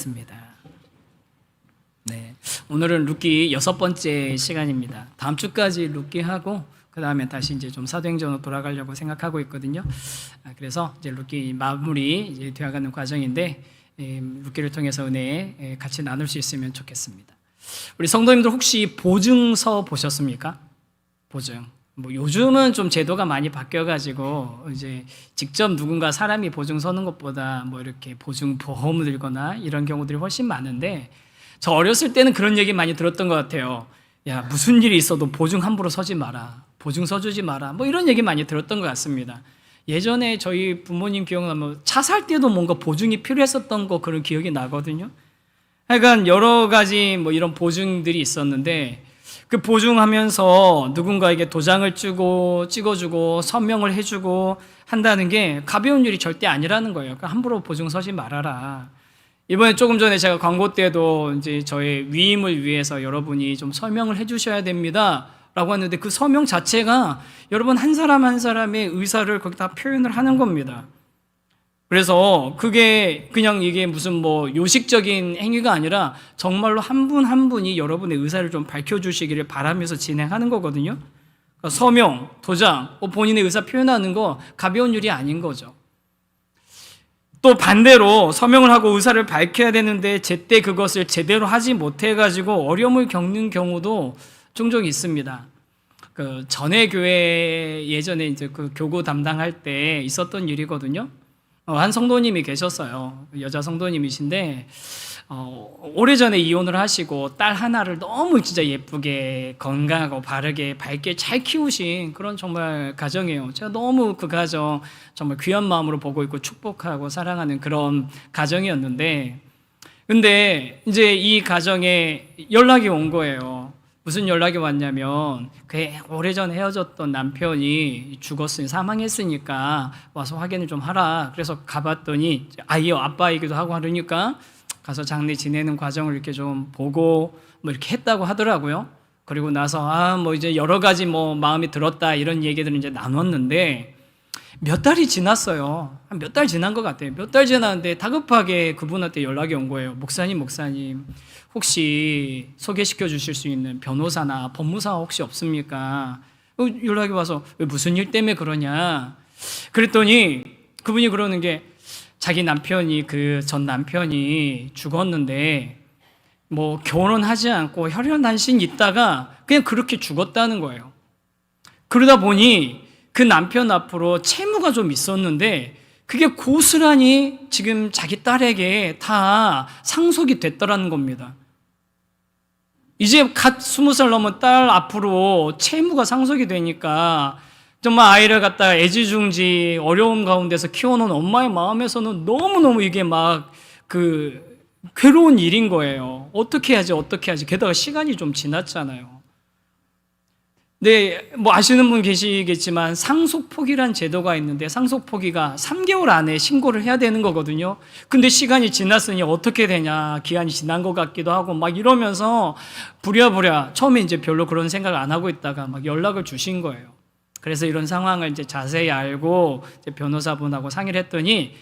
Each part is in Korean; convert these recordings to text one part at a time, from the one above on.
있습니다. 네, 오늘은 룻기 6번째 시간입니다. 다음 주까지 룻기 하고 그 다음에 다시 이제 좀 사도행전으로 돌아가려고 생각하고 있거든요. 그래서 이제 룻기 마무리 이제 되어가는 과정인데 룻기를 통해서 은혜 같이 나눌 수 있으면 좋겠습니다. 우리 성도님들 혹시 보증서 보셨습니까? 보증. 뭐 요즘은 좀 제도가 많이 바뀌어가지고 이제 직접 누군가 사람이 보증 서는 것보다 뭐 이렇게 보증 보험을 들거나 이런 경우들이 훨씬 많은데, 저 어렸을 때는 그런 얘기 많이 들었던 것 같아요. 야, 무슨 일이 있어도 보증 함부로 서지 마라, 보증 서주지 마라, 뭐 이런 얘기 많이 들었던 것 같습니다. 예전에 저희 부모님 기억나면 차 살 때도 뭔가 보증이 필요했었던 거 그런 기억이 나거든요. 하여간 여러 가지 뭐 이런 보증들이 있었는데, 그 보증하면서 누군가에게 도장을 찍어주고 서명을 해주고 한다는 게 가벼운 일이 절대 아니라는 거예요. 그러니까 함부로 보증 서지 말아라. 이번에 조금 전에 제가 광고 때도 이제 저의 위임을 위해서 여러분이 좀 서명을 해주셔야 됩니다 라고 했는데, 그 서명 자체가 여러분 한 사람 한 사람의 의사를 거기다 표현을 하는 겁니다. 그래서 그게 그냥 이게 무슨 뭐 요식적인 행위가 아니라 정말로 한 분 한 분이 여러분의 의사를 좀 밝혀주시기를 바라면서 진행하는 거거든요. 그러니까 서명, 도장, 본인의 의사 표현하는 거 가벼운 일이 아닌 거죠. 또 반대로 서명을 하고 의사를 밝혀야 되는데 제때 그것을 제대로 하지 못해가지고 어려움을 겪는 경우도 종종 있습니다. 그 전에 교회 예전에 이제 그 교구 담당할 때 있었던 일이거든요. 한 성도님이 계셨어요. 여자 성도님이신데 오래전에 이혼을 하시고 딸 하나를 너무 진짜 예쁘게 건강하고 바르게 밝게 잘 키우신 그런 정말 가정이에요. 제가 너무 그 가정 정말 귀한 마음으로 보고 있고 축복하고 사랑하는 그런 가정이었는데, 근데 이제 이 가정에 연락이 온 거예요. 무슨 연락이 왔냐면, 그 오래전 헤어졌던 남편이 죽었으니 사망했으니까 와서 확인을 좀 하라. 그래서 가봤더니 아이요 아빠이기도 하고 하려니까 가서 장례 지내는 과정을 이렇게 좀 보고 뭐 이렇게 했다고 하더라고요. 그리고 나서 뭐 이제 여러 가지 뭐 마음이 들었다 이런 얘기들을 이제 나눴는데, 몇 달이 지났어요. 한 몇 달 지난 것 같아요. 몇 달 지났는데 다급하게 그분한테 연락이 온 거예요. 목사님 혹시 소개시켜 주실 수 있는 변호사나 법무사 혹시 없습니까? 연락이 와서 왜 무슨 일 때문에 그러냐 그랬더니 그분이 그러는 게, 자기 남편이 그 전 남편이 죽었는데 뭐 결혼하지 않고 혈연단신 있다가 그냥 그렇게 죽었다는 거예요. 그러다 보니 그 남편 앞으로 채무가 좀 있었는데 그게 고스란히 지금 자기 딸에게 다 상속이 됐더라는 겁니다. 이제 갓 20살 넘은 딸 앞으로 채무가 상속이 되니까 정말 아이를 갖다가 애지중지 어려움 가운데서 키워놓은 엄마의 마음에서는 너무너무 이게 막 그 괴로운 일인 거예요. 어떻게 하지? 게다가 시간이 좀 지났잖아요. 네, 뭐 아시는 분 계시겠지만 상속포기란 제도가 있는데, 상속포기가 3개월 안에 신고를 해야 되는 거거든요. 근데 시간이 지났으니 어떻게 되냐, 기한이 지난 것 같기도 하고 막 이러면서 부랴부랴 처음에 이제 별로 그런 생각을 안 하고 있다가 막 연락을 주신 거예요. 그래서 이런 상황을 이제 자세히 알고 이제 변호사분하고 상의를 했더니,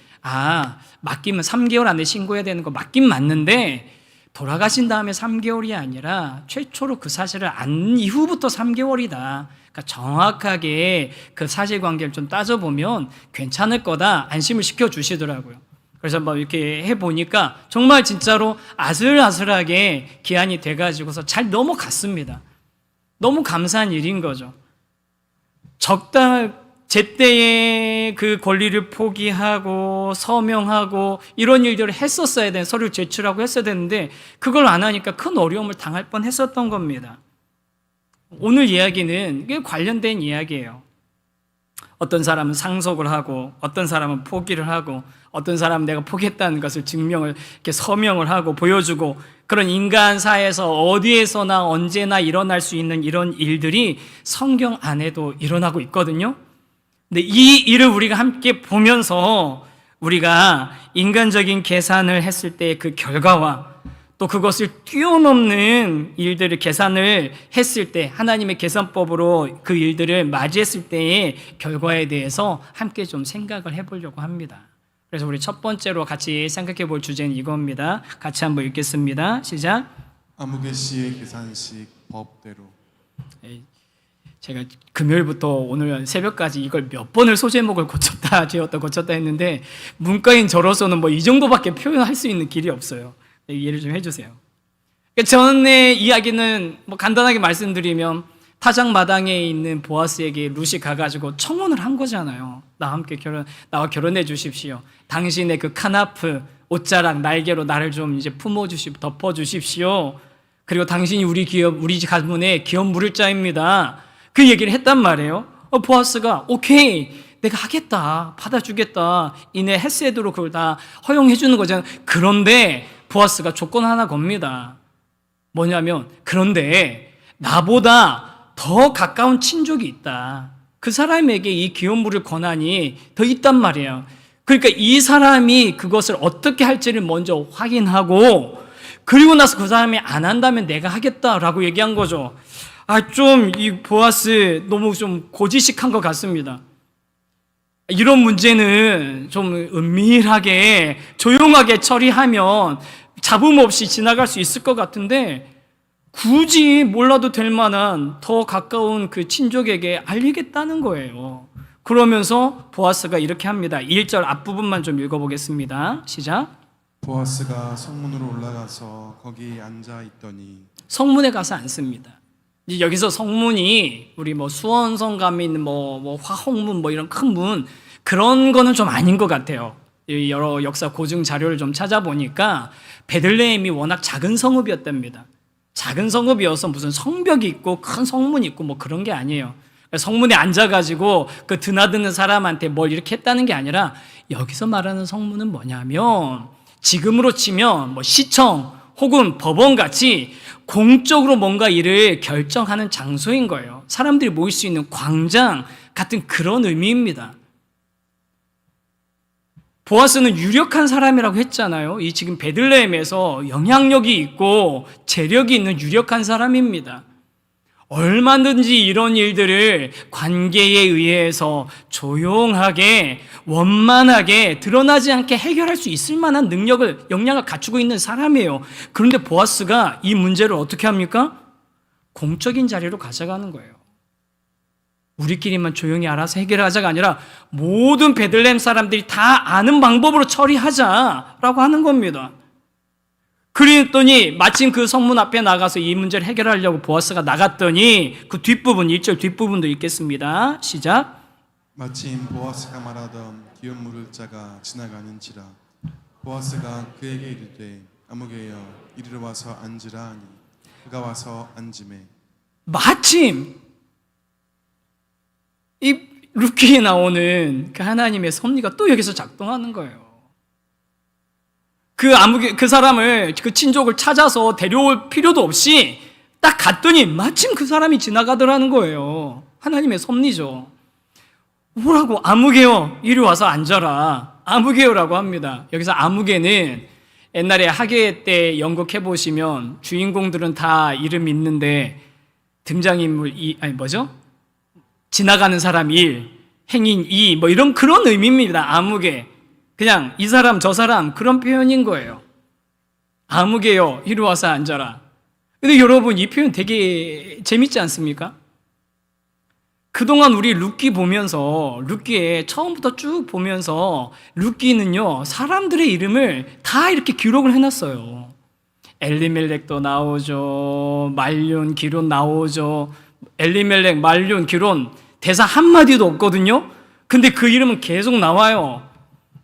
맡기면 3개월 안에 신고해야 되는 거 맞긴 맞는데 돌아가신 다음에 3개월이 아니라 최초로 그 사실을 안 이후부터 3개월이다. 그러니까 정확하게 그 사실관계를 좀 따져보면 괜찮을 거다, 안심을 시켜주시더라고요. 그래서 뭐 이렇게 해보니까 정말 진짜로 아슬아슬하게 기한이 돼가지고서 잘 넘어갔습니다. 너무 감사한 일인 거죠. 제때에 그 권리를 포기하고 서명하고 이런 일들을 했었어야 되는, 서류 제출하고 했어야 되는데 그걸 안 하니까 큰 어려움을 당할 뻔 했었던 겁니다. 오늘 이야기는 이게 관련된 이야기예요. 어떤 사람은 상속을 하고, 어떤 사람은 포기를 하고, 어떤 사람은 내가 포기했다는 것을 증명을 이렇게 서명을 하고 보여주고, 그런 인간사에서 어디에서나 언제나 일어날 수 있는 이런 일들이 성경 안에도 일어나고 있거든요. 근데 이 일을 우리가 함께 보면서 우리가 인간적인 계산을 했을 때 그 결과와 또 그것을 뛰어넘는 일들을 계산을 했을 때, 하나님의 계산법으로 그 일들을 맞이했을 때의 결과에 대해서 함께 좀 생각을 해보려고 합니다. 그래서 우리 첫 번째로 같이 생각해 볼 주제는 이겁니다. 같이 한번 읽겠습니다. 시작. 아무개 씨의 계산식 법대로. 제가 금요일부터 오늘 새벽까지 이걸 몇 번을 소제목을 고쳤다 지웠다 했는데 문과인 저로서는 뭐 이 정도밖에 표현할 수 있는 길이 없어요. 이해를 좀 해주세요. 전의 이야기는 뭐 간단하게 말씀드리면 타작 마당에 있는 보아스에게 룻이 가가지고 청혼을 한 거잖아요. 나와 결혼해 주십시오. 당신의 그 카나프 옷자락 날개로 나를 좀 이제 덮어 주십시오. 그리고 당신이 우리 가문의 기업 물을 자입니다. 그 얘기를 했단 말이에요. 보아스가 오케이, 내가 하겠다, 받아주겠다. 이내 헤세드로 그걸 다 허용해 주는 거잖아요. 그런데 보아스가 조건 하나 겁니다. 뭐냐면, 그런데 나보다 더 가까운 친족이 있다. 그 사람에게 이 기업 물을 권한이 더 있단 말이에요. 그러니까 이 사람이 그것을 어떻게 할지를 먼저 확인하고, 그리고 나서 그 사람이 안 한다면 내가 하겠다라고 얘기한 거죠. 좀 이 보아스 너무 좀 고지식한 것 같습니다. 이런 문제는 좀 은밀하게 조용하게 처리하면 잡음 없이 지나갈 수 있을 것 같은데 굳이 몰라도 될 만한 더 가까운 그 친족에게 알리겠다는 거예요. 그러면서 보아스가 이렇게 합니다. 1절 앞부분만 좀 읽어보겠습니다. 시작. 보아스가 성문으로 올라가서 거기 앉아 있더니. 성문에 가서 앉습니다. 여기서 성문이 우리 뭐 수원성 가면 있는 뭐 화홍문 뭐 이런 큰 문 그런 거는 좀 아닌 것 같아요. 여러 역사 고증 자료를 좀 찾아보니까 베들레헴이 워낙 작은 성읍이었답니다. 작은 성읍이어서 무슨 성벽이 있고 큰 성문이 있고 뭐 그런 게 아니에요. 성문에 앉아가지고 그 드나드는 사람한테 뭘 이렇게 했다는 게 아니라 여기서 말하는 성문은 뭐냐면 지금으로 치면 뭐 시청 혹은 법원같이 공적으로 뭔가 일을 결정하는 장소인 거예요. 사람들이 모일 수 있는 광장 같은 그런 의미입니다. 보아스는 유력한 사람이라고 했잖아요. 이 지금 베들레헴에서 영향력이 있고 재력이 있는 유력한 사람입니다. 얼마든지 이런 일들을 관계에 의해서 조용하게 원만하게 드러나지 않게 해결할 수 있을 만한 역량을 갖추고 있는 사람이에요. 그런데 보아스가 이 문제를 어떻게 합니까? 공적인 자리로 가져가는 거예요. 우리끼리만 조용히 알아서 해결하자가 아니라 모든 베들레헴 사람들이 다 아는 방법으로 처리하자라고 하는 겁니다. 그랬더니 마침 그 성문 앞에 나가서 이 문제를 해결하려고 보아스가 나갔더니 그 뒷부분 1절 뒷부분도 읽겠습니다. 시작. 마침 보아스가 말하던 기업 물을 자가 지나가는지라. 보아스가 그에게 이르되 아무개여 이리로 와서 앉으라 하니 그가 와서 앉으매. 마침 이 룻기에 나오는 그 하나님의 섭리가 또 여기서 작동하는 거예요. 그 사람을, 그 친족을 찾아서 데려올 필요도 없이 딱 갔더니 마침 그 사람이 지나가더라는 거예요. 하나님의 섭리죠. 뭐라고? 아무개요, 이리 와서 앉아라. 아무개요라고 합니다. 여기서 아무개는 옛날에 학예 때 연극해 보시면 주인공들은 다 이름 있는데 등장인물 지나가는 사람 1, 행인 2, 뭐 이런 그런 의미입니다. 아무개. 그냥 이 사람 저 사람 그런 표현인 거예요. 아무개요, 이리 와서 앉아라. 근데 여러분 이 표현 되게 재밌지 않습니까? 그동안 우리 룻기 보면서 룻기에 처음부터 쭉 보면서 룻기는요 사람들의 이름을 다 이렇게 기록을 해놨어요. 엘리멜렉도 나오죠, 말륜, 기론 나오죠. 엘리멜렉, 말륜, 기론 대사 한마디도 없거든요. 근데 그 이름은 계속 나와요.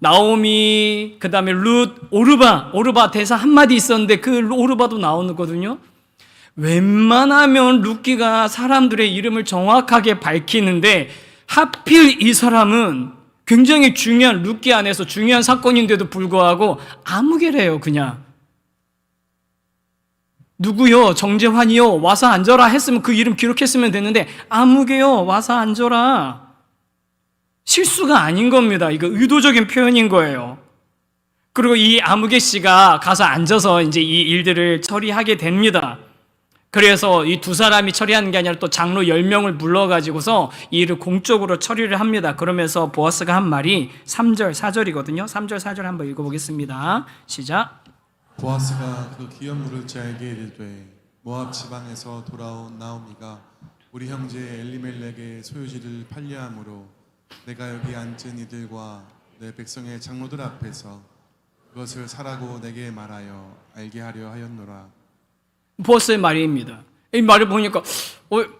나오미, 그 다음에 룻, 오르바 대사 한마디 있었는데 그 오르바도 나오거든요. 웬만하면 룻기가 사람들의 이름을 정확하게 밝히는데 하필 이 사람은 굉장히 중요한 룻기 안에서 중요한 사건인데도 불구하고 아무개래요. 그냥 누구요? 정재환이요? 와서 앉아라 했으면 그 이름 기록했으면 됐는데 아무개요? 와서 앉아라. 실수가 아닌 겁니다. 이거 의도적인 표현인 거예요. 그리고 이 아무개 씨가 가서 앉아서 이제 이 일들을 처리하게 됩니다. 그래서 이 두 사람이 처리하는 게 아니라 또 장로 10명을 불러가지고서 이 일을 공적으로 처리를 합니다. 그러면서 보아스가 한 말이 3절, 4절이거든요. 3절, 4절 한번 읽어보겠습니다. 시작. 보아스가 그 기업 물을 자에게 이르되 모압 지방에서 돌아온 나오미가 우리 형제 엘리멜렉의 소유지를 팔려함으로 내가 여기 앉은 이들과 내 백성의 장로들 앞에서 그것을 사라고 내게 말하여 알게 하려 하였노라. 보아스의 말입니다. 이 말을 보니까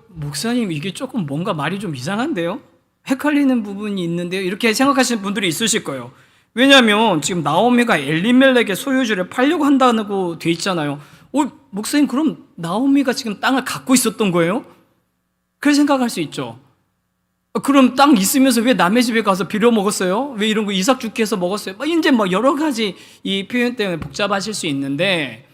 목사님 이게 조금 뭔가 말이 좀 이상한데요? 헷갈리는 부분이 있는데요. 이렇게 생각하시는 분들이 있으실 거예요. 왜냐하면 지금 나오미가 엘리멜렉의 소유지를 팔려고 한다고 돼 있잖아요. 목사님 그럼 나오미가 지금 땅을 갖고 있었던 거예요? 그렇게 생각할 수 있죠. 그럼 땅 있으면서 왜 남의 집에 가서 빌어 먹었어요? 왜 이런 거 이삭 죽게 해서 먹었어요? 이제 여러 가지 이 표현 때문에 복잡하실 수 있는데,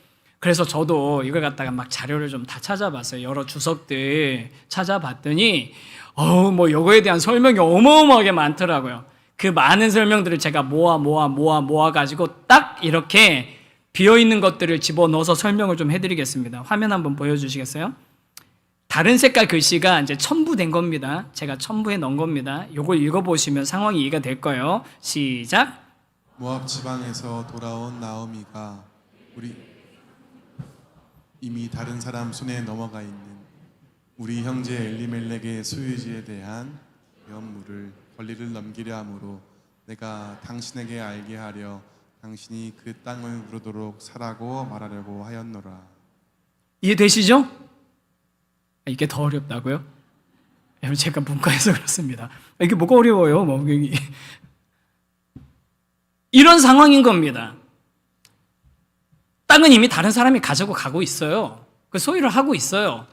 그래서 저도 이걸 갖다가 막 자료를 좀 다 찾아봤어요. 여러 주석들 찾아봤더니 요거에 대한 설명이 어마어마하게 많더라고요. 그 많은 설명들을 제가 모아가지고 딱 이렇게 비어있는 것들을 집어넣어서 설명을 좀 해드리겠습니다. 화면 한번 보여주시겠어요? 다른 색깔 글씨가 이제 첨부된 겁니다. 제가 첨부해 넣은 겁니다. 요걸 읽어보시면 상황이 이해가 될 거예요. 시작. 모압 지방에서 돌아온 나오미가 우리 이미 다른 사람 손에 넘어가 있는 우리 형제 엘리멜렉의 소유지에 대한 연물을 권리를 넘기려 함으로 내가 당신에게 알게 하려 당신이 그 땅을 무르도록 사라고 말하려고 하였노라. 이해되시죠? 이게 더 어렵다고요? 여러분 제가 문과에서 그렇습니다. 이게 뭐가 어려워요? 이런 상황인 겁니다. 땅은 이미 다른 사람이 가지고 가고 있어요. 그 소유를 하고 있어요.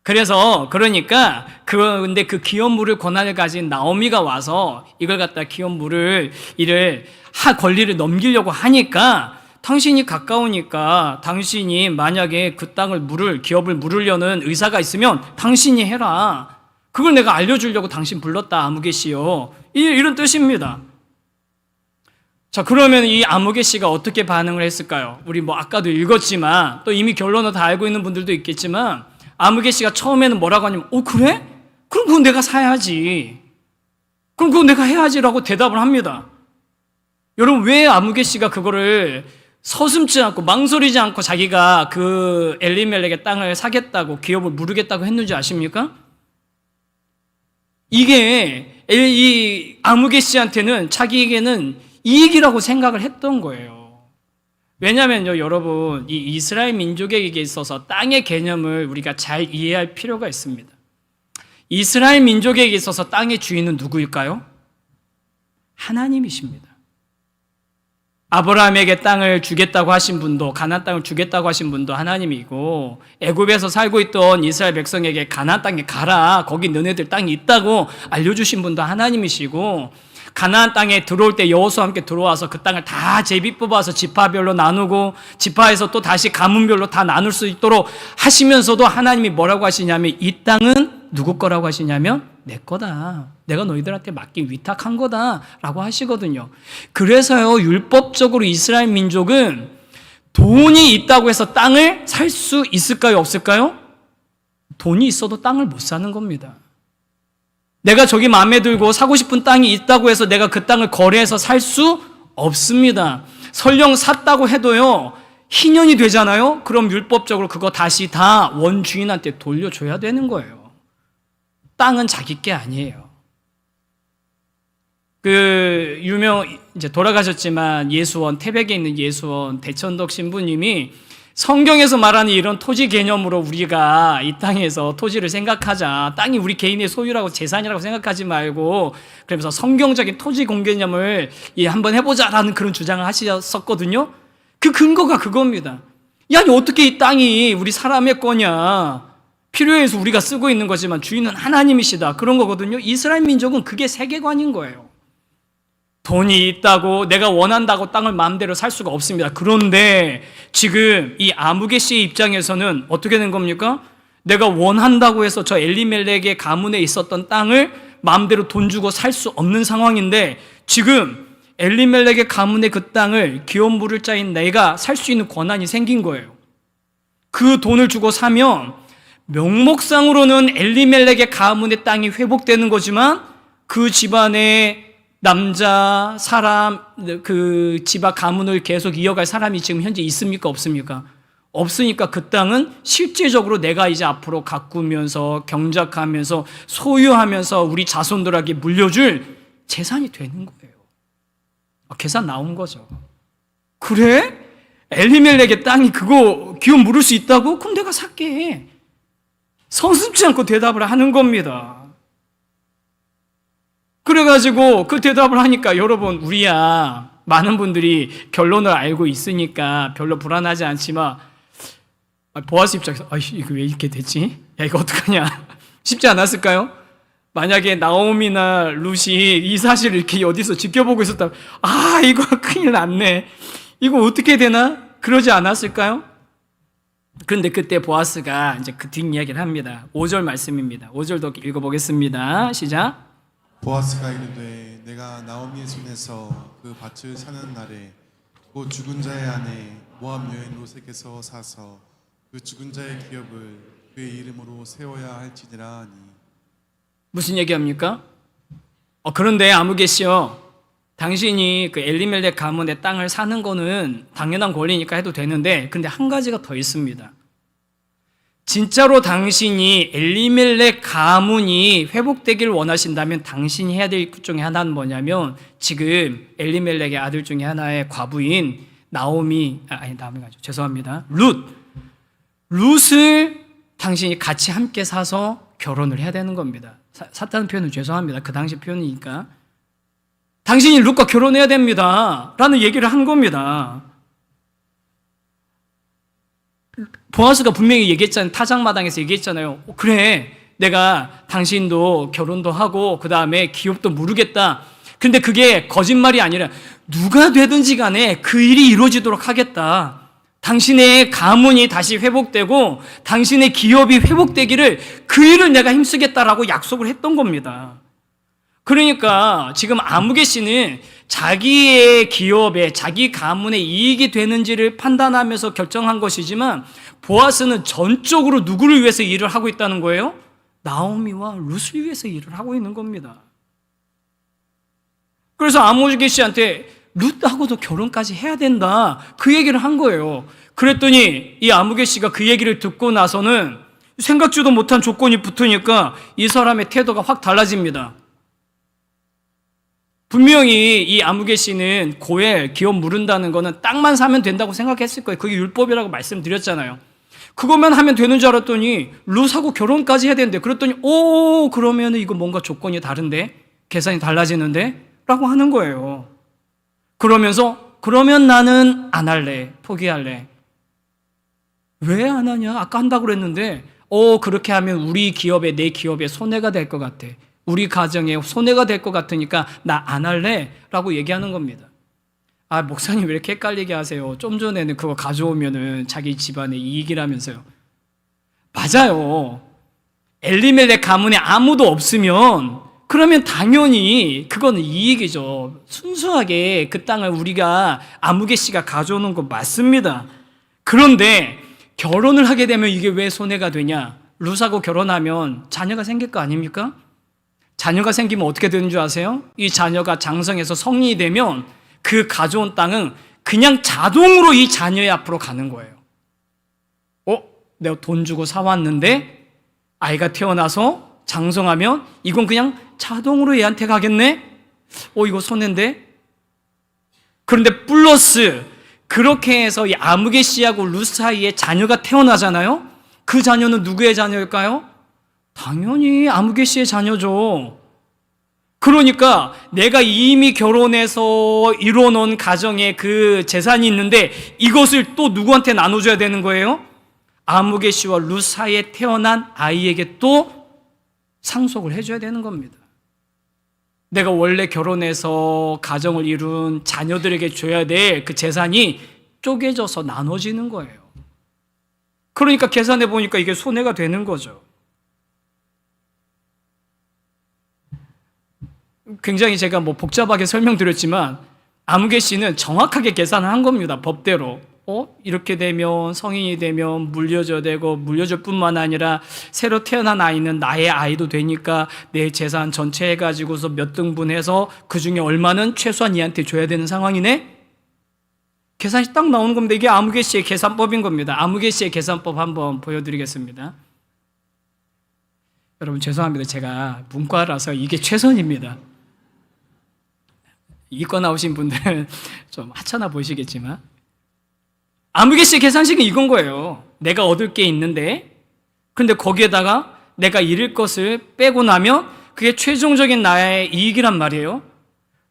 그러니까 근데 그 기업물을 권한을 가진 나오미가 와서 이걸 갖다 기업물을 권리를 넘기려고 하니까, 당신이 가까우니까 당신이 만약에 그 기업을 물으려는 의사가 있으면 당신이 해라. 그걸 내가 알려주려고 당신 불렀다, 아무개 씨요. 이런 뜻입니다. 자, 그러면 이 아무개 씨가 어떻게 반응을 했을까요? 우리 아까도 읽었지만 또 이미 결론을 다 알고 있는 분들도 있겠지만, 아무개 씨가 처음에는 뭐라고 하냐면 그래? 그럼 그건 내가 사야지. 그럼 그건 내가 해야지라고 대답을 합니다. 여러분 왜 아무개 씨가 그거를 서슴지 않고 망설이지 않고 자기가 그 엘리멜렉의 땅을 사겠다고 기업을 물으겠다고 했는지 아십니까? 이게 이 아무개 씨한테는 자기에게는 이익이라고 생각을 했던 거예요. 왜냐하면요, 여러분, 이 이스라엘 민족에게 있어서 땅의 개념을 우리가 잘 이해할 필요가 있습니다. 이스라엘 민족에게 있어서 땅의 주인은 누구일까요? 하나님이십니다. 아브라함에게 땅을 주겠다고 하신 분도, 가나안 땅을 주겠다고 하신 분도 하나님이고, 애굽에서 살고 있던 이스라엘 백성에게 가나안 땅에 가라, 거기 너네들 땅이 있다고 알려주신 분도 하나님이시고, 가나안 땅에 들어올 때 여호수아와 함께 들어와서 그 땅을 다 제비 뽑아서 지파별로 나누고, 지파에서 또 다시 가문별로 다 나눌 수 있도록 하시면서도 하나님이 뭐라고 하시냐면, 이 땅은 누구 거라고 하시냐면 내 거다, 내가 너희들한테 맡긴 위탁한 거다 라고 하시거든요. 그래서요, 율법적으로 이스라엘 민족은 돈이 있다고 해서 땅을 살 수 있을까요, 없을까요? 돈이 있어도 땅을 못 사는 겁니다. 내가 저기 마음에 들고 사고 싶은 땅이 있다고 해서 내가 그 땅을 거래해서 살 수 없습니다. 설령 샀다고 해도요, 희년이 되잖아요. 그럼 율법적으로 그거 다시 다 원주인한테 돌려줘야 되는 거예요. 땅은 자기 게 아니에요. 이제 돌아가셨지만 예수원, 태백에 있는 예수원 대천덕 신부님이 성경에서 말하는 이런 토지 개념으로 우리가 이 땅에서 토지를 생각하자. 땅이 우리 개인의 소유라고 재산이라고 생각하지 말고, 그러면서 성경적인 토지 공개념을 한번 해보자라는 그런 주장을 하셨었거든요. 그 근거가 그겁니다. 야, 어떻게 이 땅이 우리 사람의 거냐. 필요해서 우리가 쓰고 있는 거지만 주인은 하나님이시다. 그런 거거든요. 이스라엘 민족은 그게 세계관인 거예요. 돈이 있다고 내가 원한다고 땅을 마음대로 살 수가 없습니다. 그런데 지금 이 아무개 씨의 입장에서는 어떻게 된 겁니까? 내가 원한다고 해서 저 엘리멜렉의 가문에 있었던 땅을 마음대로 돈 주고 살 수 없는 상황인데, 지금 엘리멜렉의 가문의 그 땅을 기업 물을 자인 내가 살 수 있는 권한이 생긴 거예요. 그 돈을 주고 사면 명목상으로는 엘리멜렉의 가문의 땅이 회복되는 거지만 그 집안의 남자, 사람, 그 집안 가문을 계속 이어갈 사람이 지금 현재 있습니까? 없습니까? 없으니까 그 땅은 실제적으로 내가 이제 앞으로 가꾸면서 경작하면서 소유하면서 우리 자손들에게 물려줄 재산이 되는 거예요. 계산 나온 거죠. 그래? 엘리멜렉의 땅이 그거 기업 물을 수 있다고? 그럼 내가 살게. 서슴지 않고 대답을 하는 겁니다. 그래가지고 그 대답을 하니까 여러분, 우리야 많은 분들이 결론을 알고 있으니까 별로 불안하지 않지만 보아스 입장에서 이거 왜 이렇게 됐지? 야, 이거 어떡하냐? 쉽지 않았을까요? 만약에 나오미나 룻이 이 사실을 이렇게 어디서 지켜보고 있었다면 이거 큰일 났네. 이거 어떻게 되나? 그러지 않았을까요? 그런데 그때 보아스가 이제 그 뒷이야기를 합니다. 5절 말씀입니다. 5절도 읽어보겠습니다. 시작. 보아스가 이르되 내가 나오미의 손에서 그 밭을 사는 날에 곧 죽은 자의 아내 모압 여인 롯에게서 사서 그 죽은 자의 기업을 그의 이름으로 세워야 할지니라 하니. 무슨 얘기합니까? 그런데 아무개씨요, 당신이 그 엘리멜렉 가문의 땅을 사는 거는 당연한 권리니까 해도 되는데, 근데 한 가지가 더 있습니다. 진짜로 당신이 엘리멜렉 가문이 회복되길 원하신다면 당신이 해야 될 것 중에 하나는 뭐냐면, 지금 엘리멜렉의 아들 중에 하나의 과부인 나오미가 아니죠. 죄송합니다. 룻을 당신이 같이 함께 사서 결혼을 해야 되는 겁니다. 사탄 표현은 죄송합니다. 그 당시 표현이니까. 당신이 룻과 결혼해야 됩니다. 라는 얘기를 한 겁니다. 보아스가 분명히 얘기했잖아요. 타작마당에서 얘기했잖아요. 그래, 내가 당신도 결혼도 하고 그 다음에 기업도 무르겠다. 근데 그게 거짓말이 아니라 누가 되든지 간에 그 일이 이루어지도록 하겠다. 당신의 가문이 다시 회복되고 당신의 기업이 회복되기를 그 일을 내가 힘쓰겠다라고 약속을 했던 겁니다. 그러니까 지금 아무개 씨는 자기의 기업에 자기 가문의 이익이 되는지를 판단하면서 결정한 것이지만, 보아스는 전적으로 누구를 위해서 일을 하고 있다는 거예요? 나오미와 룻을 위해서 일을 하고 있는 겁니다. 그래서 아무개 씨한테 룻하고도 결혼까지 해야 된다, 그 얘기를 한 거예요. 그랬더니 이 아무개 씨가 그 얘기를 듣고 나서는 생각지도 못한 조건이 붙으니까 이 사람의 태도가 확 달라집니다. 분명히 이 아무개 씨는 고엘, 기업 무른다는 거는 땅만 사면 된다고 생각했을 거예요. 그게 율법이라고 말씀드렸잖아요. 그것만 하면 되는 줄 알았더니 룻하고 결혼까지 해야 되는데, 그랬더니 그러면 이거 뭔가 조건이 다른데? 계산이 달라지는데? 라고 하는 거예요. 그러면서 그러면 나는 안 할래, 포기할래. 왜 안 하냐? 아까 한다고 그랬는데 그렇게 하면 우리 기업에, 내 기업에 손해가 될 것 같아. 우리 가정에 손해가 될 것 같으니까 나 안 할래 라고 얘기하는 겁니다. 목사님 왜 이렇게 헷갈리게 하세요? 좀 전에는 그거 가져오면은 자기 집안의 이익이라면서요. 맞아요. 엘리멜렉 가문에 아무도 없으면 그러면 당연히 그거는 이익이죠. 순수하게 그 땅을 우리가 아무개 씨가 가져오는 거 맞습니다. 그런데 결혼을 하게 되면 이게 왜 손해가 되냐? 룻하고 결혼하면 자녀가 생길 거 아닙니까? 자녀가 생기면 어떻게 되는 줄 아세요? 이 자녀가 장성해서 성인이 되면 그 가져온 땅은 그냥 자동으로 이 자녀의 앞으로 가는 거예요. 내가 돈 주고 사왔는데 아이가 태어나서 장성하면 이건 그냥 자동으로 얘한테 가겠네? 이거 손해인데? 그런데 플러스 그렇게 해서 이 아무개 씨하고 룻 사이에 자녀가 태어나잖아요? 그 자녀는 누구의 자녀일까요? 당연히 아무개 씨의 자녀죠. 그러니까 내가 이미 결혼해서 이뤄놓은 가정에 그 재산이 있는데 이것을 또 누구한테 나눠줘야 되는 거예요? 아무개 씨와 룻 사이에 태어난 아이에게 또 상속을 해줘야 되는 겁니다. 내가 원래 결혼해서 가정을 이룬 자녀들에게 줘야 될 그 재산이 쪼개져서 나눠지는 거예요. 그러니까 계산해 보니까 이게 손해가 되는 거죠. 굉장히 제가 복잡하게 설명드렸지만 아무개 씨는 정확하게 계산을 한 겁니다. 법대로. 이렇게 되면 성인이 되면 물려줘야 되고 물려줄 뿐만 아니라 새로 태어난 아이는 나의 아이도 되니까 내 재산 전체 해가지고서 몇 등분해서 그 중에 얼마는 최소한 얘한테 줘야 되는 상황이네? 계산이 딱 나오는 겁니다. 이게 아무개 씨의 계산법인 겁니다. 아무개 씨의 계산법 한번 보여드리겠습니다. 여러분 죄송합니다. 제가 문과라서 이게 최선입니다. 이과 나오신 분들은 좀 하찮아 보이시겠지만 아무개 씨의 계산식은 이건 거예요. 내가 얻을 게 있는데 근데 거기에다가 내가 잃을 것을 빼고 나면 그게 최종적인 나의 이익이란 말이에요.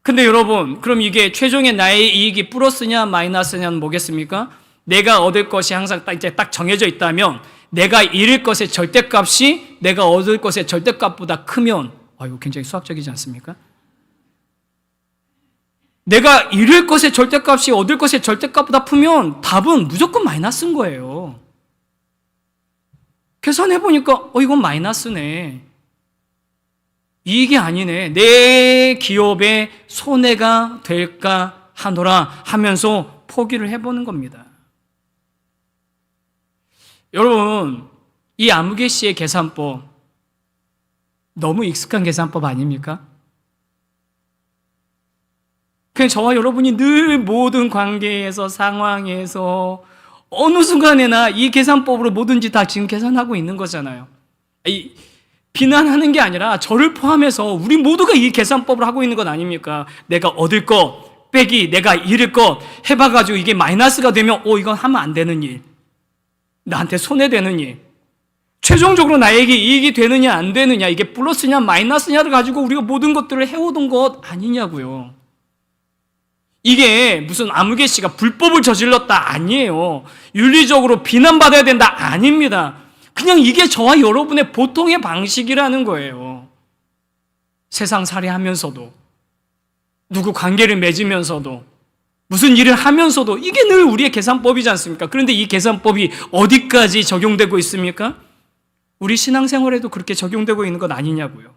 근데 여러분 그럼 이게 최종의 나의 이익이 플러스냐 마이너스냐는 뭐겠습니까? 내가 얻을 것이 항상 이제 딱 정해져 있다면 내가 잃을 것의 절대값이 내가 얻을 것의 절대값보다 크면 이거 굉장히 수학적이지 않습니까? 내가 잃을 것의 절대값이 얻을 것의 절대값보다 크면 답은 무조건 마이너스인 거예요. 계산해보니까 이건 마이너스네. 이익이 아니네. 내 기업에 손해가 될까 하노라 하면서 포기를 해보는 겁니다. 여러분 이 아무개 씨의 계산법 너무 익숙한 계산법 아닙니까? 그냥 저와 여러분이 늘 모든 관계에서 상황에서 어느 순간에나 이 계산법으로 뭐든지 다 지금 계산하고 있는 거잖아요. 비난하는 게 아니라 저를 포함해서 우리 모두가 이 계산법을 하고 있는 것 아닙니까? 내가 얻을 것 빼기 내가 잃을 것 해봐가지고 이게 마이너스가 되면 이건 하면 안 되는 일, 나한테 손해되는 일, 최종적으로 나에게 이익이 되느냐 안 되느냐, 이게 플러스냐 마이너스냐를 가지고 우리가 모든 것들을 해오던 것 아니냐고요. 이게 무슨 아무개 씨가 불법을 저질렀다 아니에요. 윤리적으로 비난받아야 된다 아닙니다. 그냥 이게 저와 여러분의 보통의 방식이라는 거예요. 세상 살이하면서도 누구 관계를 맺으면서도 무슨 일을 하면서도 이게 늘 우리의 계산법이지 않습니까? 그런데 이 계산법이 어디까지 적용되고 있습니까? 우리 신앙생활에도 그렇게 적용되고 있는 것 아니냐고요.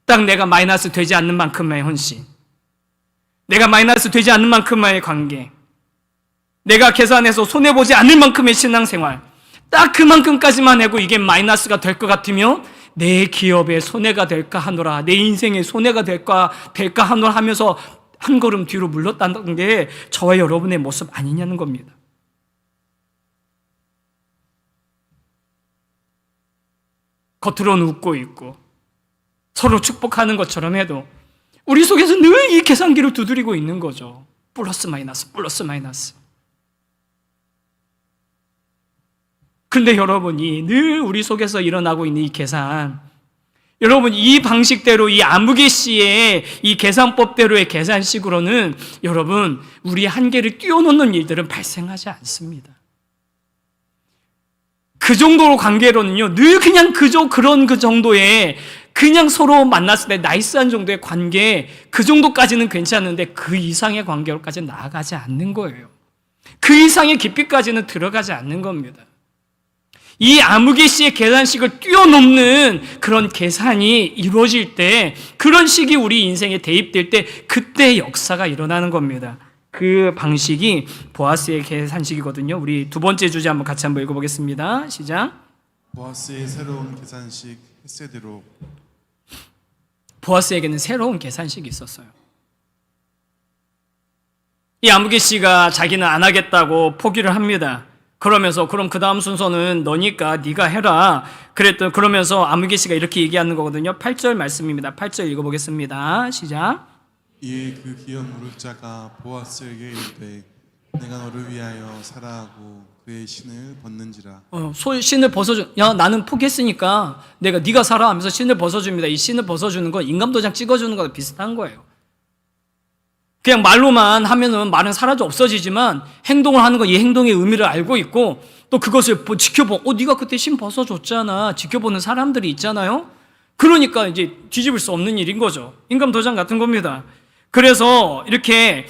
딱 내가 마이너스 되지 않는 만큼의 헌신, 내가 마이너스 되지 않는 만큼의 관계, 내가 계산해서 손해보지 않을 만큼의 신앙생활, 딱 그만큼까지만 하고 이게 마이너스가 될 것 같으면 내 기업에 손해가 될까 하노라, 내 인생에 손해가 될까 하노라 하면서 한 걸음 뒤로 물렀다는 게 저와 여러분의 모습 아니냐는 겁니다. 겉으로는 웃고 있고 서로 축복하는 것처럼 해도 우리 속에서 늘 이 계산기를 두드리고 있는 거죠. 플러스 마이너스, 플러스 마이너스. 그런데 여러분이 늘 우리 속에서 일어나고 있는 이 계산, 여러분 이 방식대로 이 아무개 씨의 이 계산법대로의 계산식으로는 여러분 우리 한계를 뛰어넘는 일들은 발생하지 않습니다. 그 정도로 관계로는요 늘 그냥 그런 그 정도의 그냥 서로 만났을 때 나이스한 정도의 관계, 그 정도까지는 괜찮은데 그 이상의 관계로까지 나아가지 않는 거예요. 그 이상의 깊이까지는 들어가지 않는 겁니다. 이 아무개 씨의 계산식을 뛰어넘는 그런 계산이 이루어질 때, 그런 식이 우리 인생에 대입될 때 그때 역사가 일어나는 겁니다. 그 방식이 보아스의 계산식이거든요. 우리 두 번째 주제 한번 같이 한번 읽어보겠습니다. 시작. 보아스의 새로운 계산식 헤세드로. 보아스에게는 새로운 계산식이 있었어요. 이 아무개 씨가 자기는 안 하겠다고 포기를 합니다. 그러면서 그럼 그 다음 순서는 너니까 네가 해라. 그러면서 아무개 씨가 이렇게 얘기하는 거거든요. 8절 말씀입니다. 8절 읽어보겠습니다. 시작. 이에 그 기업 무릇자가 보아스에게 이르되 내가 너를 위하여 살아하고 그의 신을 벗는지라. 신을 벗어줘. 야, 나는 포기했으니까 네가 살아 하면서 신을 벗어줍니다. 이 신을 벗어주는 건 인감도장 찍어주는 거랑 비슷한 거예요. 그냥 말로만 하면은 말은 사라져 없어지지만 행동을 하는 건 이 행동의 의미를 알고 있고 또 그것을 지켜보. 네가 그때 신 벗어줬잖아. 지켜보는 사람들이 있잖아요. 그러니까 이제 뒤집을 수 없는 일인 거죠. 인감도장 같은 겁니다. 그래서 이렇게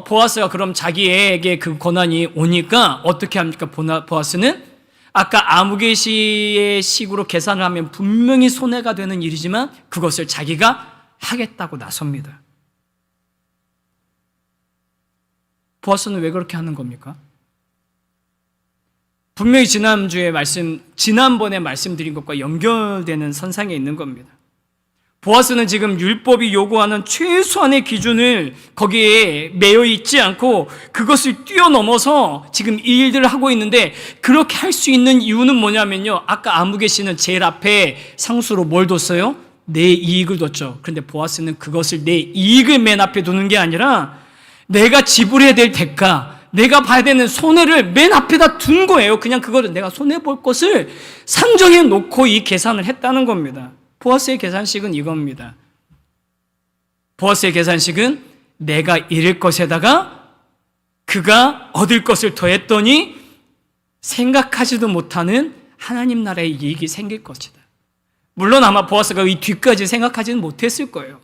보아스가 그럼 자기에게 그 권한이 오니까 어떻게 합니까? 보아스는 아까 아무개 씨의 식으로 계산을 하면 분명히 손해가 되는 일이지만 그것을 자기가 하겠다고 나섭니다. 보아스는 왜 그렇게 하는 겁니까? 분명히 지난번에 말씀드린 것과 연결되는 선상에 있는 겁니다. 보아스는 지금 율법이 요구하는 최소한의 기준을 거기에 매여 있지 않고 그것을 뛰어넘어서 지금 이 일들을 하고 있는데, 그렇게 할 수 있는 이유는 뭐냐면요, 아까 아무개 씨는 제일 앞에 상수로 뭘 뒀어요? 내 이익을 뒀죠. 그런데 보아스는 그것을 내 이익을 맨 앞에 두는 게 아니라 내가 지불해야 될 대가, 내가 봐야 되는 손해를 맨 앞에다 둔 거예요. 그냥 그거를 내가 손해볼 것을 상정해 놓고 이 계산을 했다는 겁니다. 보아스의 계산식은 이겁니다. 보아스의 계산식은 내가 잃을 것에다가 그가 얻을 것을 더했더니 생각하지도 못하는 하나님 나라의 이익이 생길 것이다. 물론 아마 보아스가 이 뒤까지 생각하지는 못했을 거예요.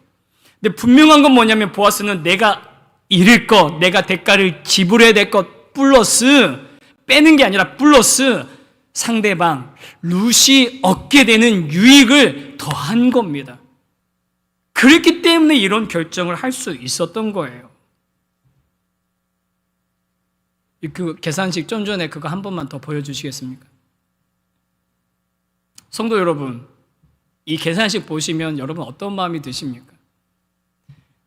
근데 분명한 건 뭐냐면, 보아스는 내가 잃을 것, 내가 대가를 지불해야 될 것 플러스, 빼는 게 아니라 플러스 상대방 룻이 얻게 되는 유익을 더한 겁니다. 그렇기 때문에 이런 결정을 할 수 있었던 거예요. 그 계산식 좀 전에 그거 한 번만 더 보여주시겠습니까? 성도 여러분, 이 계산식 보시면 여러분 어떤 마음이 드십니까?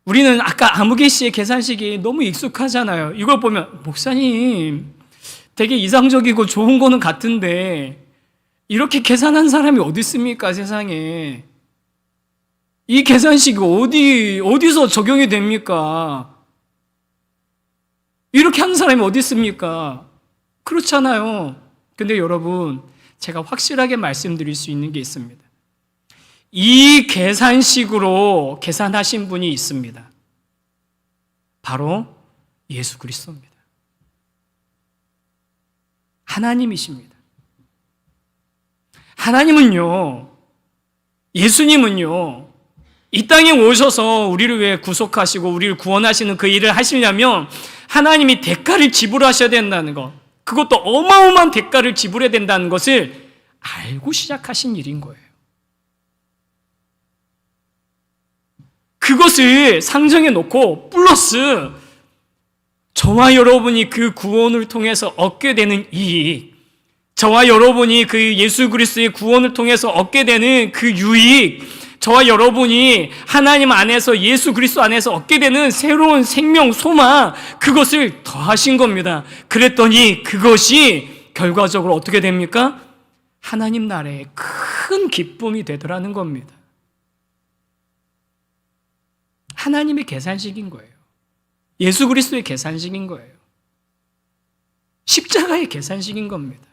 우리는 아까 아무개 씨의 계산식이 너무 익숙하잖아요. 이걸 보면 목사님 되게 이상적이고 좋은 거는 같은데 이렇게 계산한 사람이 어디 있습니까, 세상에? 이 계산식이 어디서 적용이 됩니까? 이렇게 하는 사람이 어디 있습니까? 그렇잖아요. 근데 여러분, 제가 확실하게 말씀드릴 수 있는 게 있습니다. 이 계산식으로 계산하신 분이 있습니다. 바로 예수 그리스도입니다. 하나님이십니다. 하나님은요, 예수님은요, 이 땅에 오셔서 우리를 위해 구속하시고 우리를 구원하시는 그 일을 하시려면 하나님이 대가를 지불하셔야 된다는 것, 그것도 어마어마한 대가를 지불해야 된다는 것을 알고 시작하신 일인 거예요. 그것을 상정해 놓고 플러스 저와 여러분이 그 구원을 통해서 얻게 되는 이익, 저와 여러분이 그 예수 그리스도의 구원을 통해서 얻게 되는 그 유익, 저와 여러분이 하나님 안에서 예수 그리스도 안에서 얻게 되는 새로운 생명, 소망, 그것을 더하신 겁니다. 그랬더니 그것이 결과적으로 어떻게 됩니까? 하나님 나라의 큰 기쁨이 되더라는 겁니다. 하나님의 계산식인 거예요. 예수 그리스도의 계산식인 거예요. 십자가의 계산식인 겁니다.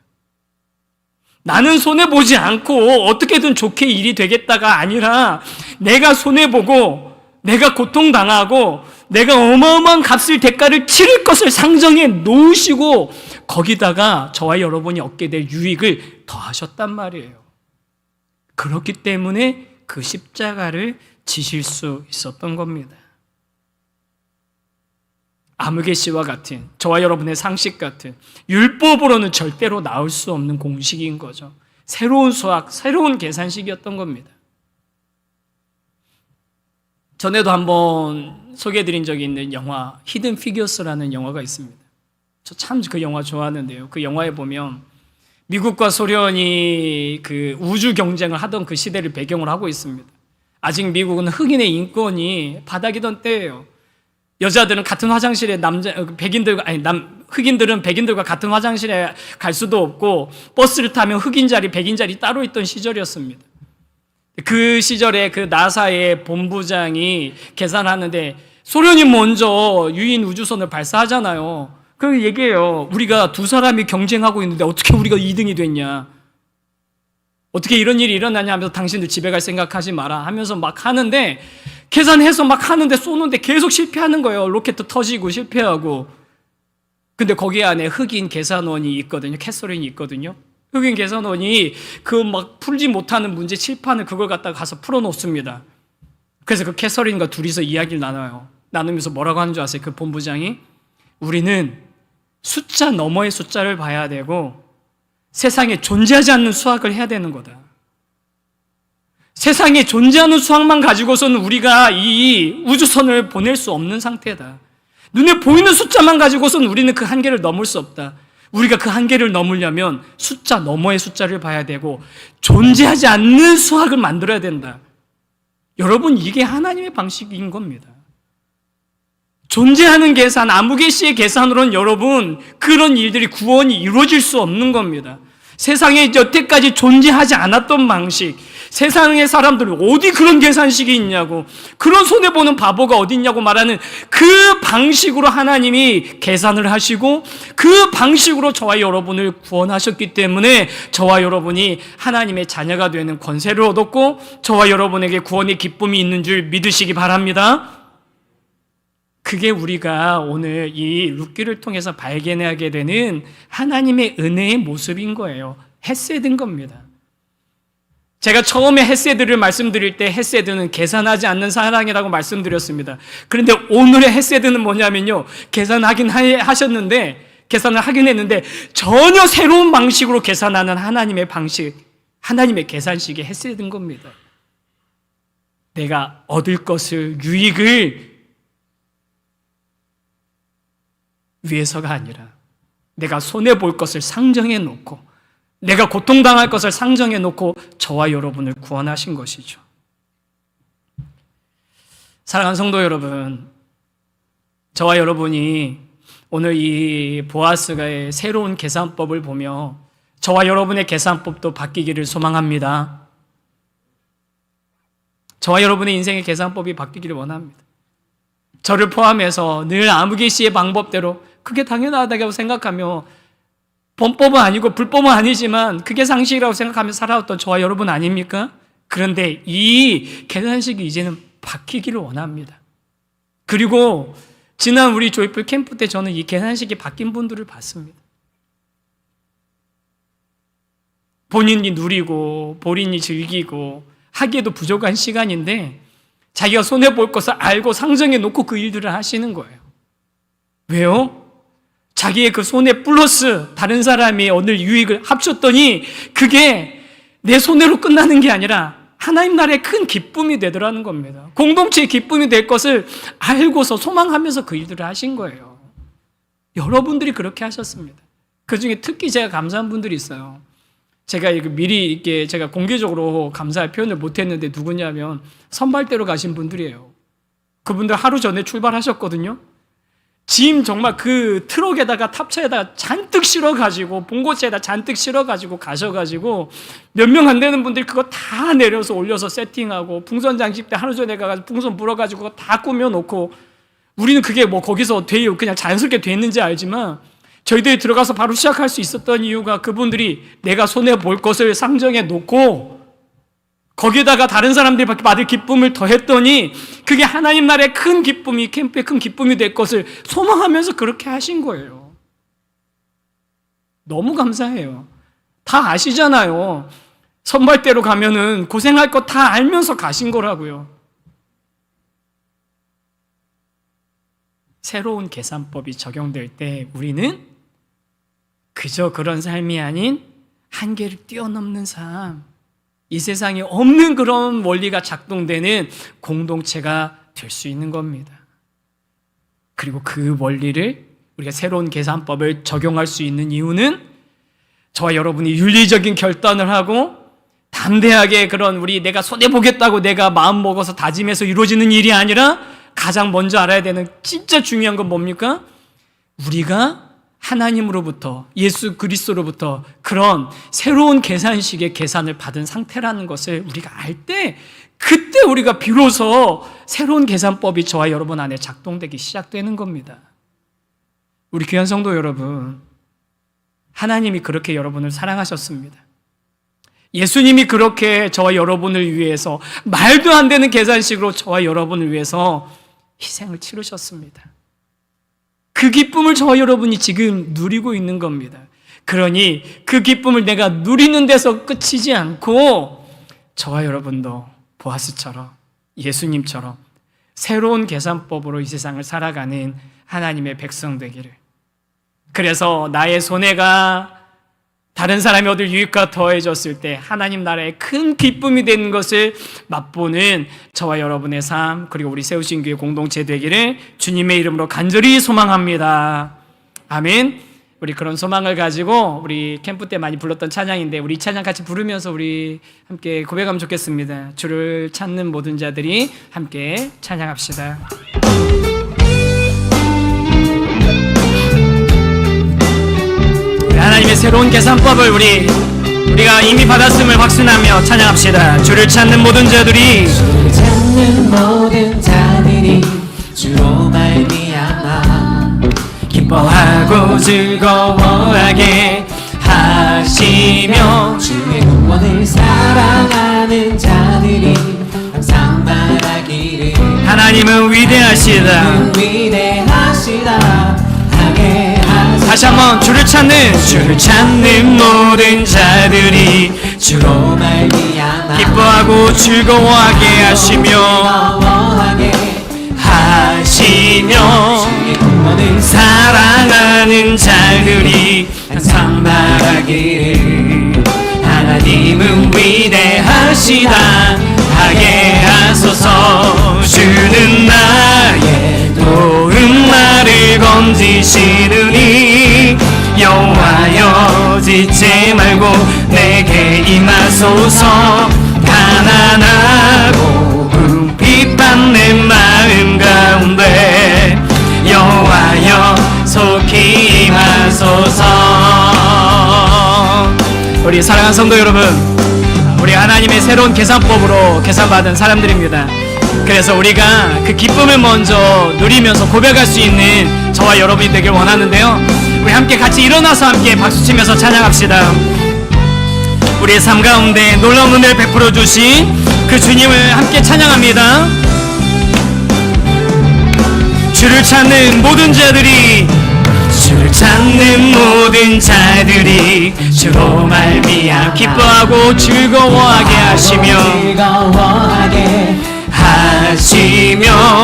나는 손해보지 않고 어떻게든 좋게 일이 되겠다가 아니라 내가 손해보고 내가 고통당하고 내가 어마어마한 값을 대가를 치를 것을 상정해 놓으시고 거기다가 저와 여러분이 얻게 될 유익을 더하셨단 말이에요. 그렇기 때문에 그 십자가를 지실 수 있었던 겁니다. 아무개 씨와 같은, 저와 여러분의 상식 같은 율법으로는 절대로 나올 수 없는 공식인 거죠. 새로운 수학, 새로운 계산식이었던 겁니다. 전에도 한번 소개해드린 적이 있는 영화 히든 피겨스라는 영화가 있습니다. 저 참 그 영화 좋아하는데요. 그 영화에 보면 미국과 소련이 그 우주 경쟁을 하던 그 시대를 배경으로 하고 있습니다. 아직 미국은 흑인의 인권이 바닥이던 때예요. 여자들은 같은 화장실에 흑인들은 백인들과 같은 화장실에 갈 수도 없고 버스를 타면 흑인 자리, 백인 자리 따로 있던 시절이었습니다. 그 시절에 그 나사의 본부장이 계산하는데 소련이 먼저 유인 우주선을 발사하잖아요. 그 얘기예요. 우리가 두 사람이 경쟁하고 있는데 어떻게 우리가 2등이 됐냐? 어떻게 이런 일이 일어나냐 하면서 당신들 집에 갈 생각하지 마라 하면서 막 하는데 계산해서 막 하는데 쏘는데 계속 실패하는 거예요. 로켓 터지고 실패하고. 근데 거기 안에 흑인 계산원이 있거든요. 캐서린이 있거든요. 흑인 계산원이 그 막 풀지 못하는 문제 칠판을 그걸 갖다가 가서 풀어놓습니다. 그래서 그 캐서린과 둘이서 이야기를 나눠요. 나누면서 뭐라고 하는 줄 아세요? 그 본부장이 우리는 숫자 너머의 숫자를 봐야 되고 세상에 존재하지 않는 수학을 해야 되는 거다. 세상에 존재하는 수학만 가지고서는 우리가 이 우주선을 보낼 수 없는 상태다. 눈에 보이는 숫자만 가지고선 우리는 그 한계를 넘을 수 없다. 우리가 그 한계를 넘으려면 숫자 너머의 숫자를 봐야 되고 존재하지 않는 수학을 만들어야 된다. 여러분, 이게 하나님의 방식인 겁니다. 존재하는 계산, 아무개씨의 계산으로는 여러분, 그런 일들이 구원이 이루어질 수 없는 겁니다. 세상에 여태까지 존재하지 않았던 방식, 세상의 사람들은 어디 그런 계산식이 있냐고, 그런 손해보는 바보가 어디 있냐고 말하는 그 방식으로 하나님이 계산을 하시고 그 방식으로 저와 여러분을 구원하셨기 때문에 저와 여러분이 하나님의 자녀가 되는 권세를 얻었고 저와 여러분에게 구원의 기쁨이 있는 줄 믿으시기 바랍니다. 그게 우리가 오늘 이 룻기를 통해서 발견하게 되는 하나님의 은혜의 모습인 거예요. 헤세드인 겁니다. 제가 처음에 헤세드를 말씀드릴 때 헤세드는 계산하지 않는 사랑이라고 말씀드렸습니다. 그런데 오늘의 헤세드는 뭐냐면요, 계산하긴 하셨는데, 계산을 하긴 했는데 전혀 새로운 방식으로 계산하는 하나님의 방식, 하나님의 계산식이 헤세드인 겁니다. 내가 얻을 것을, 유익을 위해서가 아니라 내가 손해볼 것을 상정해 놓고 내가 고통당할 것을 상정해 놓고 저와 여러분을 구원하신 것이죠. 사랑하는 성도 여러분, 저와 여러분이 오늘 이 보아스가의 새로운 계산법을 보며 저와 여러분의 계산법도 바뀌기를 소망합니다. 저와 여러분의 인생의 계산법이 바뀌기를 원합니다. 저를 포함해서 늘 아무개씨의 방법대로 그게 당연하다고 생각하며 범법은 아니고 불법은 아니지만 그게 상식이라고 생각하며 살아왔던 저와 여러분 아닙니까? 그런데 이 계산식이 이제는 바뀌기를 원합니다. 그리고 지난 우리 조이풀 캠프 때 저는 이 계산식이 바뀐 분들을 봤습니다. 본인이 누리고 본인이 즐기고 하기에도 부족한 시간인데 자기가 손해볼 것을 알고 상정해 놓고 그 일들을 하시는 거예요. 왜요? 자기의 그 손해 플러스 다른 사람이 얻을 유익을 합쳤더니 그게 내 손해로 끝나는 게 아니라 하나님 나라의 큰 기쁨이 되더라는 겁니다. 공동체의 기쁨이 될 것을 알고서 소망하면서 그 일들을 하신 거예요. 여러분들이 그렇게 하셨습니다. 그 중에 특히 제가 감사한 분들이 있어요. 제가 미리 이렇게 제가 공개적으로 감사의 표현을 못했는데 누구냐면 선발대로 가신 분들이에요. 그분들 하루 전에 출발하셨거든요. 짐 정말 그 트럭에다가 탑차에다가 잔뜩 실어가지고 봉고차에다 잔뜩 실어가지고 가셔가지고 몇 명 안 되는 분들이 그거 다 내려서 올려서 세팅하고 풍선 장식 때 하루 전에 가가지고 풍선 불어가지고 그거 다 꾸며놓고 우리는 그게 뭐 거기서 그냥 자연스럽게 됐는지 알지만 저희들이 들어가서 바로 시작할 수 있었던 이유가 그분들이 내가 손해볼 것을 상정해 놓고 거기에다가 다른 사람들이 받을 기쁨을 더했더니 그게 하나님 나라의 큰 기쁨이, 캠프의 큰 기쁨이 될 것을 소망하면서 그렇게 하신 거예요. 너무 감사해요. 다 아시잖아요. 선발대로 가면은 고생할 거 다 알면서 가신 거라고요. 새로운 계산법이 적용될 때 우리는 그저 그런 삶이 아닌 한계를 뛰어넘는 삶, 이 세상에 없는 그런 원리가 작동되는 공동체가 될 수 있는 겁니다. 그리고 그 원리를 우리가 새로운 계산법을 적용할 수 있는 이유는 저와 여러분이 윤리적인 결단을 하고 담대하게 그런 내가 손해보겠다고 내가 마음 먹어서 다짐해서 이루어지는 일이 아니라 가장 먼저 알아야 되는 진짜 중요한 건 뭡니까? 우리가 하나님으로부터 예수 그리스도로부터 그런 새로운 계산식의 계산을 받은 상태라는 것을 우리가 알 때 그때 우리가 비로소 새로운 계산법이 저와 여러분 안에 작동되기 시작되는 겁니다. 우리 귀한 성도 여러분, 하나님이 그렇게 여러분을 사랑하셨습니다. 예수님이 그렇게 저와 여러분을 위해서 말도 안 되는 계산식으로 저와 여러분을 위해서 희생을 치르셨습니다. 그 기쁨을 저와 여러분이 지금 누리고 있는 겁니다. 그러니 그 기쁨을 내가 누리는 데서 끝이지 않고 저와 여러분도 보아스처럼 예수님처럼 새로운 계산법으로 이 세상을 살아가는 하나님의 백성 되기를, 그래서 나의 손해가 다른 사람이 얻을 유익과 더해졌을 때 하나님 나라의 큰 기쁨이 되는 것을 맛보는 저와 여러분의 삶, 그리고 우리 세우신 교회 공동체 되기를 주님의 이름으로 간절히 소망합니다. 아멘. 우리 그런 소망을 가지고 우리 캠프 때 많이 불렀던 찬양인데 우리 이 찬양 같이 부르면서 우리 함께 고백하면 좋겠습니다. 주를 찾는 모든 자들이 함께 찬양합시다. 하나님의 새로운 계산법을 우리가 이미 받았음을 확신하며 찬양합시다. 주를 찾는 모든 자들이 주를 찾는 모든 자들이 주로 말미암아 기뻐하고 즐거워하게 하시며 주의 구원을 사랑하는 자들이 항상 말하기를 하나님은 위대하시다. 위대하시다 하게 하소서. 다시 한번 주를 찾는 모든 자들이 주로 말미암아 기뻐하고 즐거워하게 하시며 즐거워하게 주의 구원을 사랑하는 자들이 항상 말하기를 하나님은 위대하시다 하게 하소서. 주는 나의 도움 나를 건지시느니 여호와여 지체 말고 내게 임하소서. 가난하고 궁핍한 내 마음 가운데 여호와여 속히 임하소서. 우리 사랑하는 성도 여러분, 우리 하나님의 새로운 계산법으로 계산받은 사람들입니다. 그래서 우리가 그 기쁨을 먼저 누리면서 고백할 수 있는 저와 여러분이 되길 원하는데요, 우리 함께 같이 일어나서 함께 박수치면서 찬양합시다. 우리의 삶 가운데 놀라운 은혜를 베풀어 주신 그 주님을 함께 찬양합니다. 주를 찾는 모든 자들이 주로 말미암아 기뻐하고 즐거워하게 하시며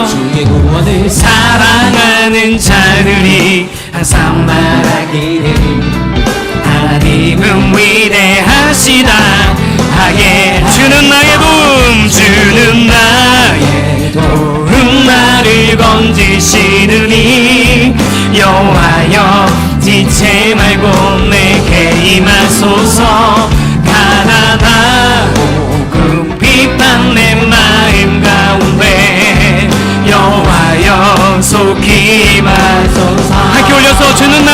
주의 구원을 사랑하는 자들이 항상 말하기를 하나님은 위대하시다 하게. 주는 나의 도움 나를 건지시느니 여호와여 지체 말고 내게 임하소서. 가난하고 궁핍한 내 마음 가운데 여호와여 속히 임하소서. 함께 올려서 주는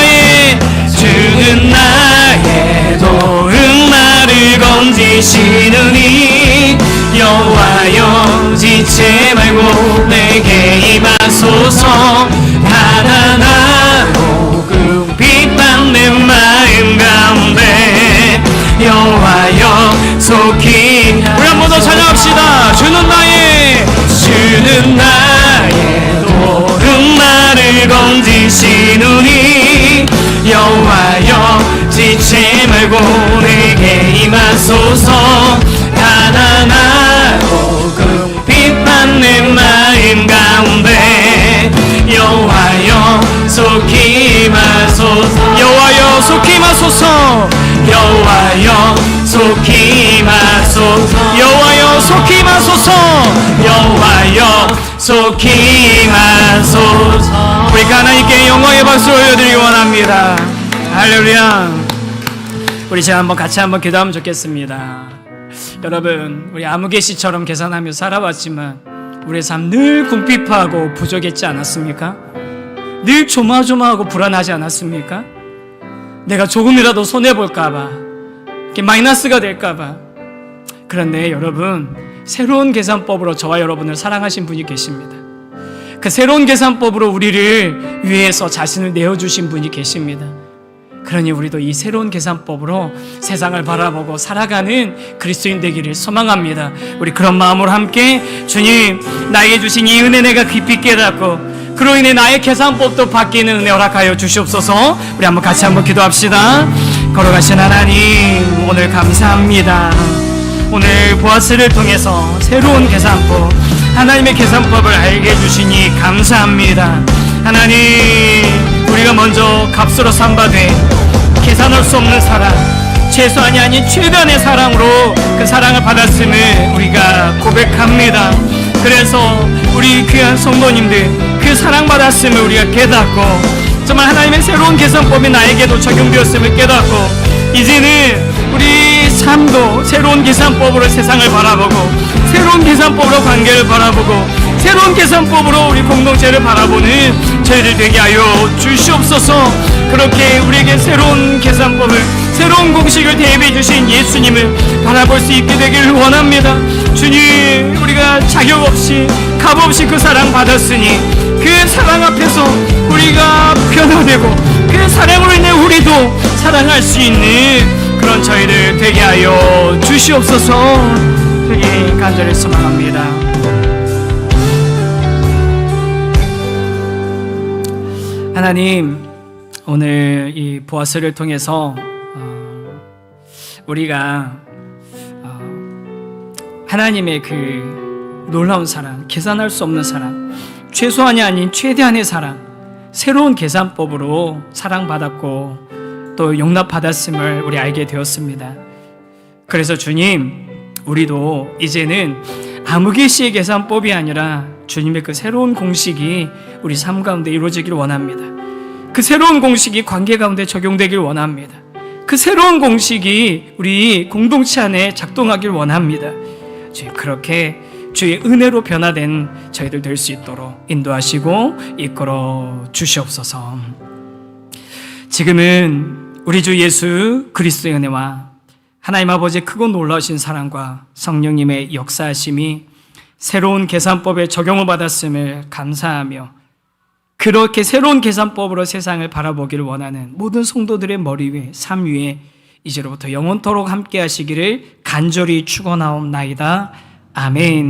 나의 도움 나를 건지시느니 여호와여 지체 말고 내게 임하소서. 가난하고 궁핍한 내 마음 가운데 여호와여 속히. 우리 한 번 더 찬양합시다. 주는 나의 도움 나를 건지시느니 여호와여 지체 말고 내게 임하소서. 가난하고 궁핍한 내 마음 가운데 여호와여 속히 임하소서. 여호와여 속히 임하소서. 여호와여 속히 임하소서. 여호와여 속히 임하소서. 여호와여 속히 임하소서. 우리 하나님께 영광의 박수 올려드리기 원합니다. 할렐루야. 우리 제가 같이 한번 기도하면 좋겠습니다. 여러분, 우리 아무개씨처럼 계산하며 살아왔지만 우리의 삶 늘 궁핍하고 부족했지 않았습니까? 늘 조마조마하고 불안하지 않았습니까? 내가 조금이라도 손해볼까봐, 이렇게 마이너스가 될까봐. 그런데 여러분, 새로운 계산법으로 저와 여러분을 사랑하신 분이 계십니다. 그 새로운 계산법으로 우리를 위해서 자신을 내어주신 분이 계십니다. 그러니 우리도 이 새로운 계산법으로 세상을 바라보고 살아가는 그리스도인 되기를 소망합니다. 우리 그런 마음으로 함께 주님, 나에게 주신 이 은혜 내가 깊이 깨닫고 그로 인해 나의 계산법도 바뀌는 은혜 허락하여 주시옵소서. 우리 한번 같이 한번 기도합시다. 걸어가신 하나님, 오늘 감사합니다. 오늘 보아스를 통해서 새로운 계산법, 하나님의 계산법을 알게 해주시니 감사합니다. 하나님, 우리가 먼저 값으로 삼바되 계산할 수 없는 사람, 최소한이 아닌 최대한의 사랑으로 그 사랑을 받았음을 우리가 고백합니다. 그래서 우리 귀한 성도님들 그 사랑받았음을 우리가 깨닫고 정말 하나님의 새로운 계산법이 나에게도 적용되었음을 깨닫고 이제는 우리 삶도 새로운 계산법으로 세상을 바라보고 새로운 계산법으로 관계를 바라보고 새로운 계산법으로 우리 공동체를 바라보는 저희들 되게 하여 주시옵소서. 그렇게 우리에게 새로운 계산법을 새로운 공식을 대입해 주신 예수님을 바라볼 수 있게 되기를 원합니다. 주님, 우리가 자격 없이 값 없이 그 사랑 받았으니 그 사랑 앞에서 우리가 변화되고 그 사랑으로 인해 우리도 사랑할 수 있는 그런 저희들 되게 하여 주시옵소서. 되게 간절히 소망합니다. 하나님, 오늘 이 보아스를 통해서 우리가 하나님의 그 놀라운 사랑, 계산할 수 없는 사랑, 최소한이 아닌 최대한의 사랑, 새로운 계산법으로 사랑받았고 또 용납받았음을 우리 알게 되었습니다. 그래서 주님, 우리도 이제는 아무개시의 계산법이 아니라 주님의 그 새로운 공식이 우리 삶 가운데 이루어지길 원합니다. 그 새로운 공식이 관계 가운데 적용되길 원합니다. 그 새로운 공식이 우리 공동체 안에 작동하길 원합니다. 주님, 그렇게 주의 은혜로 변화된 저희들 될 수 있도록 인도하시고 이끌어 주시옵소서. 지금은 우리 주 예수 그리스도의 은혜와 하나님 아버지의 크고 놀라우신 사랑과 성령님의 역사하심이 새로운 계산법에 적용을 받았음을 감사하며 그렇게 새로운 계산법으로 세상을 바라보기를 원하는 모든 성도들의 머리 위에, 삶 위에 이제로부터 영원토록 함께 하시기를 간절히 축원하옵나이다. 아멘.